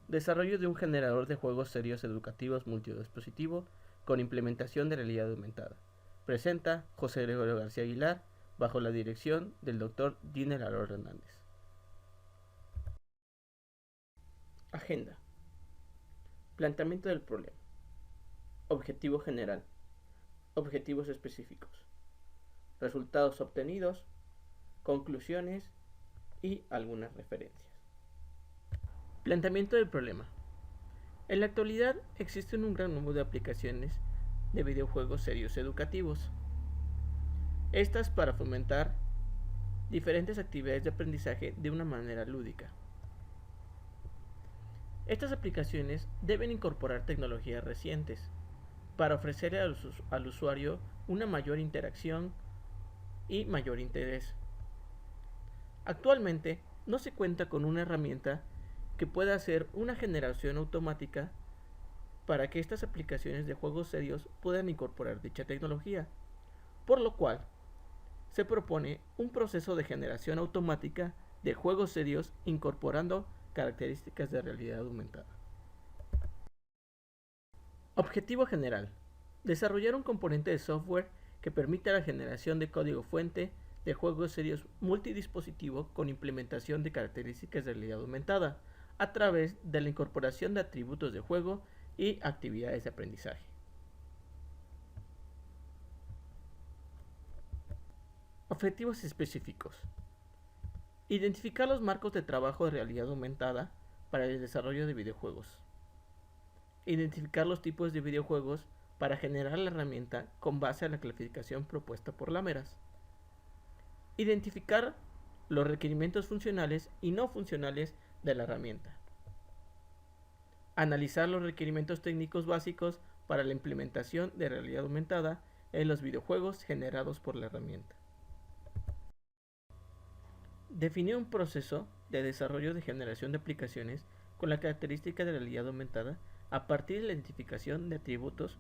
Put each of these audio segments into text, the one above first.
Desarrollo de un generador de juegos serios educativos multidispositivo con implementación de realidad aumentada. Presenta José Gregorio García Aguilar, bajo la dirección del Dr. Diner Alor Hernández. Agenda. Planteamiento del problema. Objetivo general. Objetivos específicos. Resultados obtenidos. Conclusiones y algunas referencias. Planteamiento del problema. En la actualidad existen un gran número de aplicaciones de videojuegos serios educativos. Estas para fomentar diferentes actividades de aprendizaje de una manera lúdica. Estas aplicaciones deben incorporar tecnologías recientes para ofrecer al usuario una mayor interacción y mayor interés. Actualmente no se cuenta con una herramienta que pueda hacer una generación automática para que estas aplicaciones de juegos serios puedan incorporar dicha tecnología, por lo cual se propone un proceso de generación automática de juegos serios incorporando características de realidad aumentada. Objetivo general. Desarrollar un componente de software que permita la generación de código fuente de juegos serios multidispositivo con implementación de características de realidad aumentada a través de la incorporación de atributos de juego y actividades de aprendizaje. Objetivos específicos. Identificar los marcos de trabajo de realidad aumentada para el desarrollo de videojuegos. Identificar los tipos de videojuegos para generar la herramienta con base a la clasificación propuesta por Lameras. Identificar los requerimientos funcionales y no funcionales de la herramienta. Analizar los requerimientos técnicos básicos para la implementación de realidad aumentada en los videojuegos generados por la herramienta. Definir un proceso de desarrollo de generación de aplicaciones con la característica de realidad aumentada a partir de la identificación de atributos.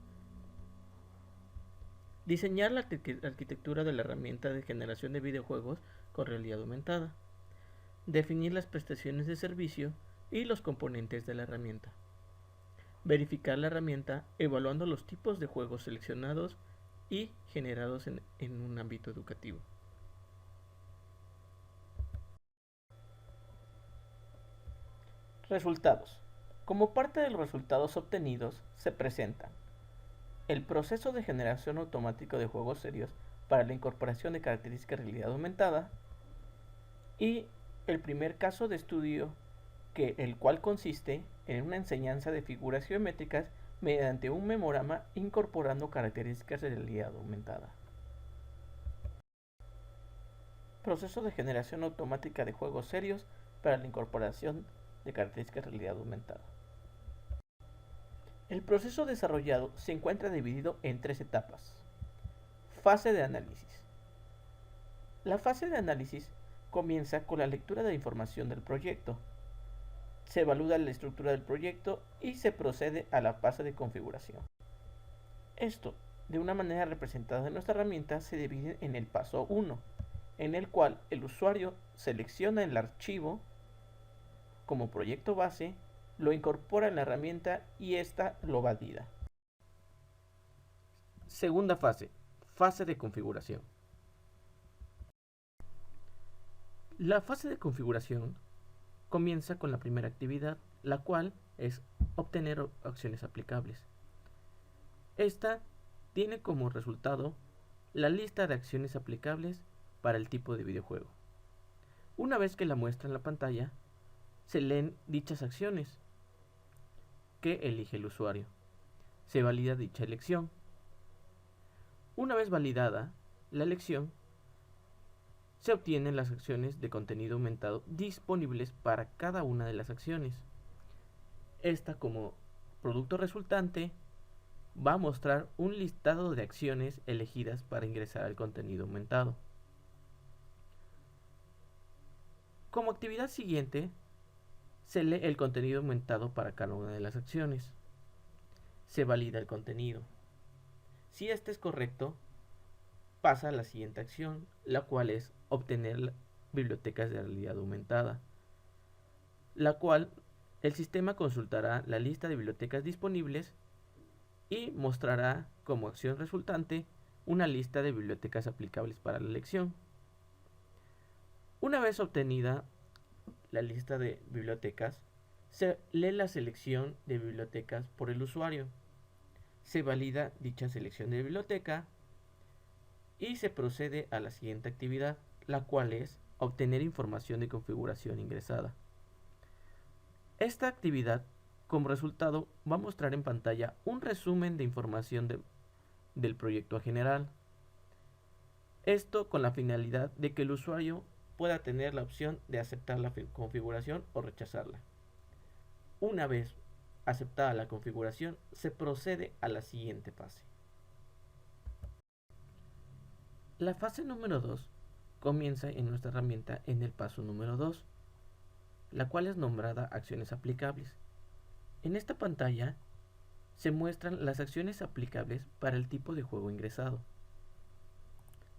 Diseñar la arquitectura de la herramienta de generación de videojuegos con realidad aumentada. Definir las prestaciones de servicio y los componentes de la herramienta. Verificar la herramienta evaluando los tipos de juegos seleccionados y generados en un ámbito educativo. Resultados. Como parte de los resultados obtenidos se presentan el proceso de generación automático de juegos serios para la incorporación de características de realidad aumentada y el primer caso de estudio el cual consiste en una enseñanza de figuras geométricas mediante un memorama incorporando características de realidad aumentada. Proceso de generación automática de juegos serios para la incorporación de características de realidad aumentada. El proceso desarrollado se encuentra dividido en 3 etapas. Fase de análisis. La fase de análisis comienza con la lectura de la información del proyecto. Se evalúa la estructura del proyecto y se procede a la fase de configuración. Esto, de una manera representada en nuestra herramienta, se divide en el paso 1, en el cual el usuario selecciona el archivo como proyecto base, lo incorpora en la herramienta y ésta lo valida. Segunda fase, fase de configuración. La fase de configuración comienza con la primera actividad, la cual es obtener acciones aplicables. Esta tiene como resultado la lista de acciones aplicables para el tipo de videojuego. Una vez que la muestra en la pantalla, se leen dichas acciones que elige el usuario. Se valida dicha elección. Una vez validada la elección, se obtienen las acciones de contenido aumentado disponibles para cada una de las acciones. Esta, como producto resultante, va a mostrar un listado de acciones elegidas para ingresar al contenido aumentado. Como actividad siguiente, se lee el contenido aumentado para cada una de las acciones. Se valida el contenido. Si este es correcto, pasa a la siguiente acción, la cual es obtener bibliotecas de realidad aumentada, la cual El sistema consultará la lista de bibliotecas disponibles y mostrará como acción resultante una lista de bibliotecas aplicables para la lección. Una vez obtenida la lista de bibliotecas, se lee la selección de bibliotecas por el usuario. Se valida dicha selección de biblioteca y se procede a la siguiente actividad, la cual es obtener información de configuración ingresada. Esta actividad, como resultado, va a mostrar en pantalla un resumen de información del proyecto general. Esto con la finalidad de que el usuario pueda tener la opción de aceptar la configuración o rechazarla. Una vez aceptada la configuración, se procede a la siguiente fase. La fase número 2 comienza en nuestra herramienta en el paso número 2, la cual es nombrada acciones aplicables. En esta pantalla se muestran las acciones aplicables para el tipo de juego ingresado.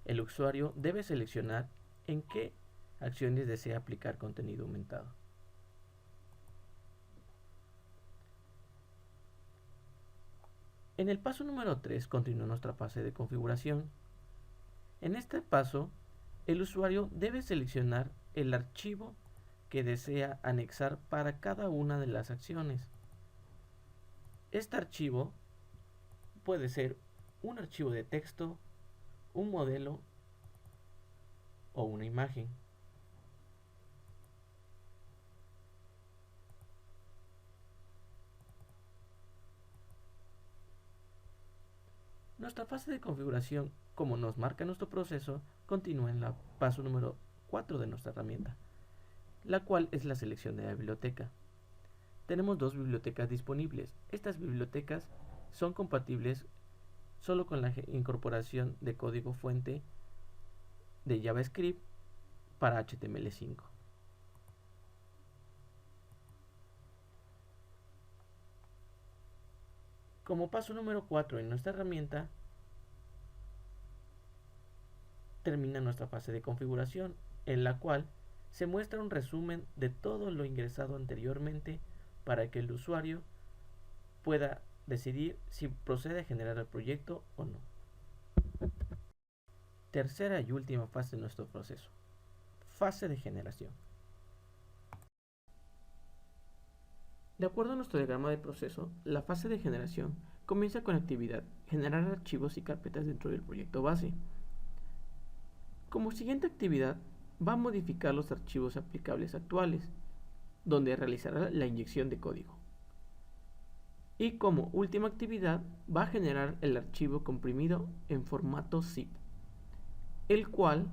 El usuario debe seleccionar en qué acciones desea aplicar contenido aumentado. En el paso número 3 continúa nuestra fase de configuración. En este paso, el usuario debe seleccionar el archivo que desea anexar para cada una de las acciones. Este archivo puede ser un archivo de texto, un modelo o una imagen. Nuestra fase de configuración, como nos marca nuestro proceso, continúa en la paso número 4 de nuestra herramienta, la cual es la selección de la biblioteca. Tenemos dos bibliotecas disponibles. Estas bibliotecas son compatibles solo con la incorporación de código fuente de JavaScript para HTML5. Como paso número 4 en nuestra herramienta, termina nuestra fase de configuración, en la cual se muestra un resumen de todo lo ingresado anteriormente para que el usuario pueda decidir si procede a generar el proyecto o no. Tercera y última fase de nuestro proceso. Fase de generación. De acuerdo a nuestro diagrama de proceso, la fase de generación comienza con la actividad generar archivos y carpetas dentro del proyecto base. Como siguiente actividad, va a modificar los archivos aplicables actuales, donde realizará la inyección de código. Y como última actividad, va a generar el archivo comprimido en formato zip, el cual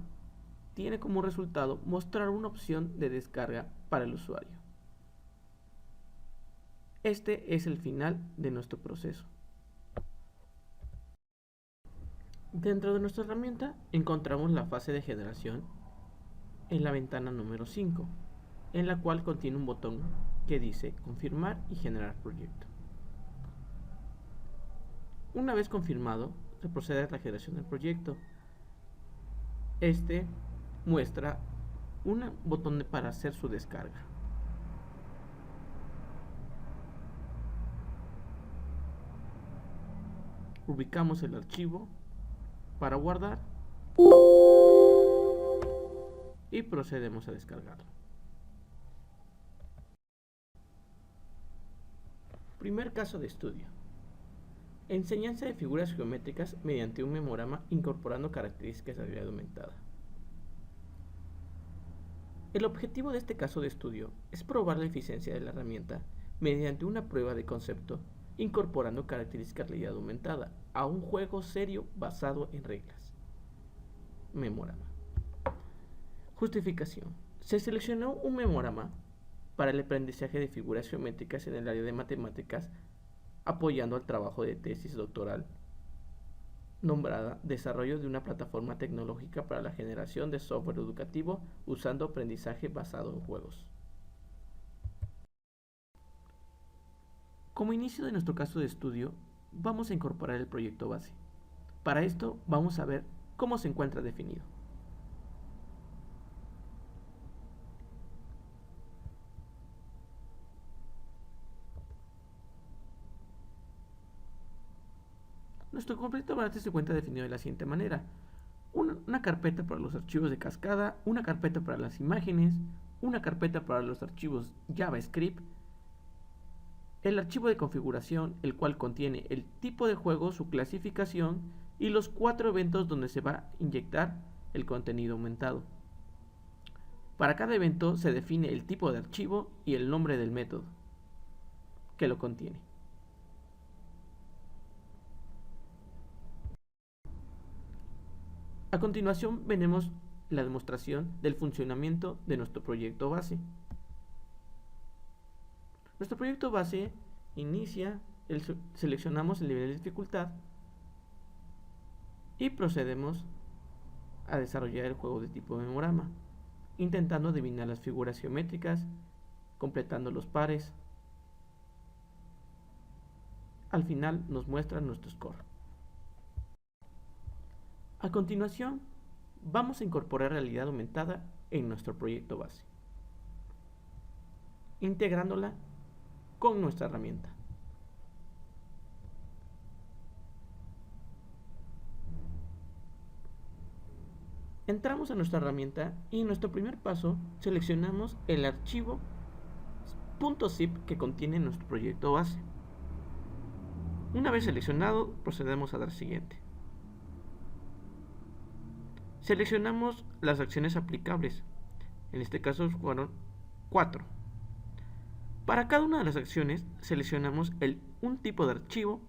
tiene como resultado mostrar una opción de descarga para el usuario. Este es el final de nuestro proceso. Dentro de nuestra herramienta encontramos la fase de generación en la ventana número 5, en la cual contiene un botón que dice confirmar y generar proyecto. Una vez confirmado, se procede a la generación del proyecto. Este muestra un botón para hacer su descarga. Ubicamos el archivo para guardar y procedemos a descargarlo. Primer caso de estudio. Enseñanza de figuras geométricas mediante un memorama incorporando características de realidad aumentada. El objetivo de este caso de estudio es probar la eficiencia de la herramienta mediante una prueba de concepto incorporando características de realidad aumentada a un juego serio basado en reglas. Memorama. Justificación. Se seleccionó un memorama para el aprendizaje de figuras geométricas en el área de matemáticas, apoyando al trabajo de tesis doctoral nombrada Desarrollo de una plataforma tecnológica para la generación de software educativo usando aprendizaje basado en juegos. Como inicio de nuestro caso de estudio, vamos a incorporar el proyecto base. Para esto vamos a ver cómo se encuentra definido. Nuestro proyecto base se encuentra definido de la siguiente manera. Una carpeta para los archivos de cascada, una carpeta para las imágenes, una carpeta para los archivos JavaScript, el archivo de configuración, el cual contiene el tipo de juego, su clasificación y los 4 eventos donde se va a inyectar el contenido aumentado. Para cada evento se define el tipo de archivo y el nombre del método que lo contiene. A continuación veremos la demostración del funcionamiento de nuestro proyecto base. Nuestro proyecto base inicia, seleccionamos el nivel de dificultad y procedemos a desarrollar el juego de tipo memorama, intentando adivinar las figuras geométricas, completando los pares. Al final nos muestra nuestro score. A continuación, vamos a incorporar realidad aumentada en nuestro proyecto base, integrándola con nuestra herramienta. Entramos a nuestra herramienta y en nuestro primer paso seleccionamos el archivo .zip que contiene nuestro proyecto base. Una vez seleccionado, procedemos a dar siguiente. Seleccionamos las acciones aplicables. En este caso fueron 4. Para cada una de las acciones seleccionamos un tipo de archivo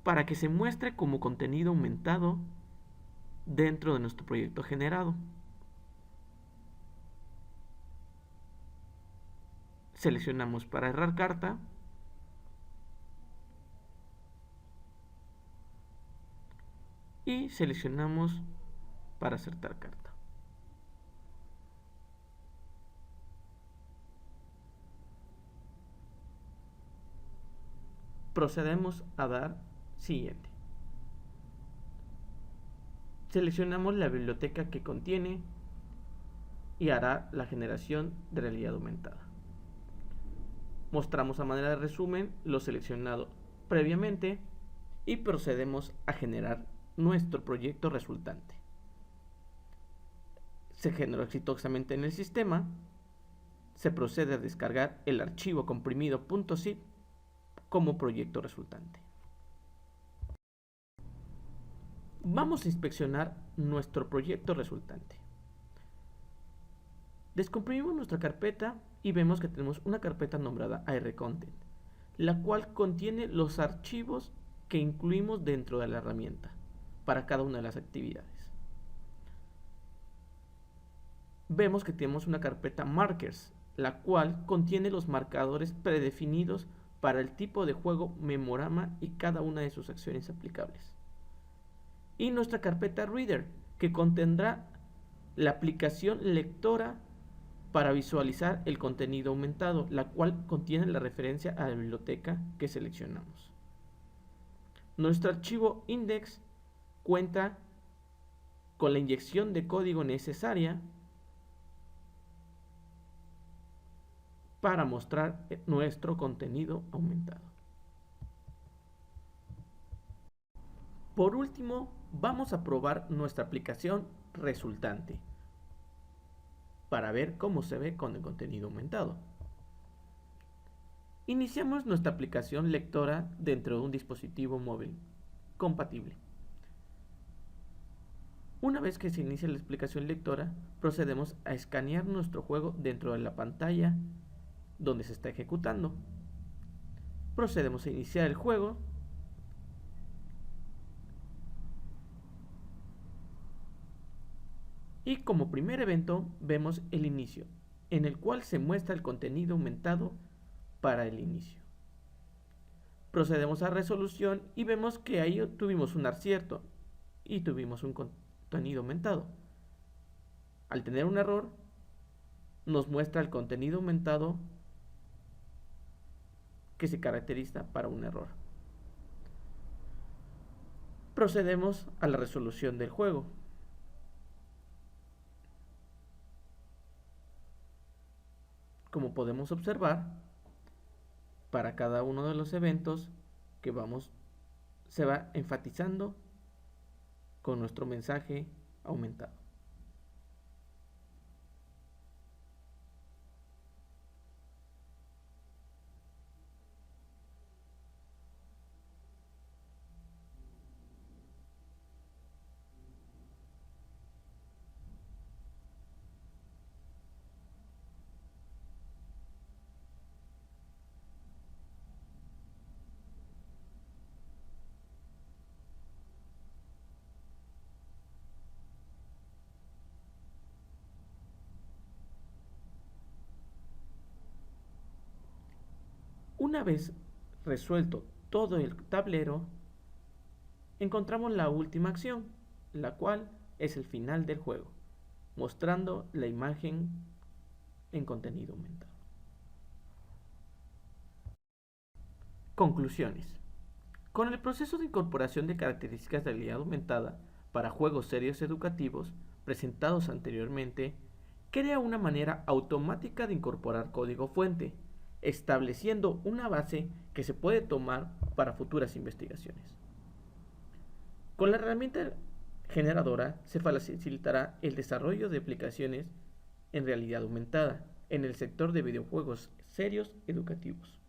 para que se muestre como contenido aumentado dentro de nuestro proyecto generado. Seleccionamos para errar carta y seleccionamos para acertar carta. Procedemos a dar siguiente. Seleccionamos la biblioteca que contiene y hará la generación de realidad aumentada. Mostramos a manera de resumen lo seleccionado previamente y procedemos a generar nuestro proyecto resultante. Se generó exitosamente en el sistema. Se procede a descargar el archivo comprimido .zip como proyecto resultante. Vamos a inspeccionar nuestro proyecto resultante. Descomprimimos nuestra carpeta y vemos que tenemos una carpeta nombrada ARContent, la cual contiene los archivos que incluimos dentro de la herramienta para cada una de las actividades. Vemos que tenemos una carpeta Markers, la cual contiene los marcadores predefinidos para el tipo de juego memorama y cada una de sus acciones aplicables. Y nuestra carpeta Reader, que contendrá la aplicación lectora para visualizar el contenido aumentado, la cual contiene la referencia a la biblioteca que seleccionamos. Nuestro archivo index cuenta con la inyección de código necesaria para mostrar nuestro contenido aumentado. Por último, vamos a probar nuestra aplicación resultante para ver cómo se ve con el contenido aumentado. Iniciamos nuestra aplicación lectora dentro de un dispositivo móvil compatible. Una vez que se inicia la aplicación lectora, procedemos a escanear nuestro juego dentro de la pantalla donde se está ejecutando. Procedemos a iniciar el juego. Y como primer evento vemos el inicio, en el cual se muestra el contenido aumentado para el inicio. Procedemos a resolución y vemos que ahí tuvimos un acierto y tuvimos un contenido aumentado. Al tener un error, nos muestra el contenido aumentado que se caracteriza para un error. Procedemos a la resolución del juego. Como podemos observar, para cada uno de los eventos que vamos se va enfatizando con nuestro mensaje aumentado. Una vez resuelto todo el tablero, encontramos la última acción, la cual es el final del juego, mostrando la imagen en contenido aumentado. Conclusiones. Con el proceso de incorporación de características de realidad aumentada para juegos serios educativos presentados anteriormente, crea una manera automática de incorporar código fuente, estableciendo una base que se puede tomar para futuras investigaciones. Con la herramienta generadora se facilitará el desarrollo de aplicaciones en realidad aumentada en el sector de videojuegos serios educativos.